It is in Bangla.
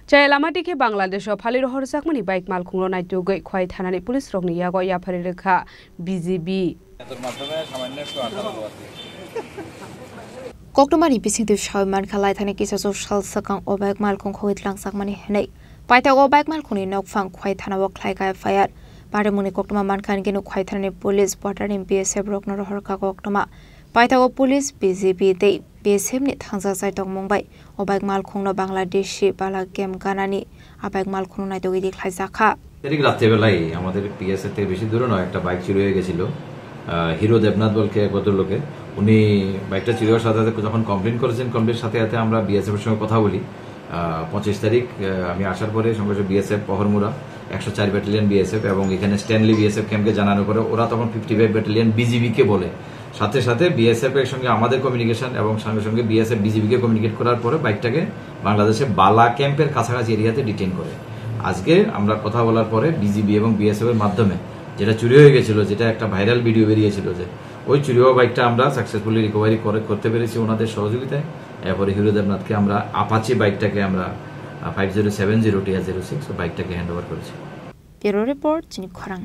Jaya lama dikhe Bangladesh phali rohor sakmani bike mal khungro naityo goi khwai thanani police rokni yago yaphari rekha BGB Koktomani bisintu shawman khalai thani kisa social sakang o bike mal khung khowit lang sakmani nei paita go bike mal khuni nok phang khwai thana wak khlai kai fire pare muni koktoma man khan genu khwai thanani police border BSF rokna rohor ka koktoma paita go police BGB dei BSF ni thangsa sai tong mumbai o bike mal khungno Bangladeshi bala game ganani a bike mal khunu nai dogi dik khlai sakha এদিক রাতে বেলায় আমাদের পিএসএ থেকে বেশি দূরে নয় একটা বাইক চুরি হয়ে গেছিল হিরো দেবনাথ বলকে ভদ্রলোকে উনি বাইকটা চুরি হওয়ার সাথে সাথে যখন কমপ্লেন করেছেন কমপ্লেনের সাথে সাথে আমরা বিএসএফ এর সঙ্গে কথা বলি 25 তারিখ আমি আসার পরে সঙ্গে সঙ্গে বিএসএফ পহরমুড়া 104 ব্যাটালিয়ন বিএসএফ এবং এখানে স্ট্যানলি বিএসএফ ক্যাম্পকে জানানোর পরে ওরা তখন 55 ব্যাটালিয়ন বিজিবি কে বলে সাথে সাথে বিএসএফ এর সঙ্গে আমাদের কমিউনিকেশন এবং সঙ্গে সঙ্গে বিএসএফ বিজিবি কে কমিউনিকেট করার পরে বাইকটাকে বাংলাদেশে বালা ক্যাম্পের কাছাকাছি এরিয়াতে ডিটেইন করে আজকে আমরা কথা বলার পরে বিজিবি এবং বিএসএফ এর মাধ্যমে যেটা চুরি হয়ে গেছিল যেটা একটা ভাইরাল ভিডিও বেরিয়েছিল যে ওই চুরি হওয়া বাইকটা আমরা সাকসেসফুলি রিকভারি করতে পেরেছি ওনাদের সহযোগিতায় এরপরে হিরো দেবনাথকে আমরা আপাচি বাইকটাকে আমরা 5070 TR06 বাইকটাকে হ্যান্ডওভার করেছি ব্যুরো রিপোর্ট চিনি খরাং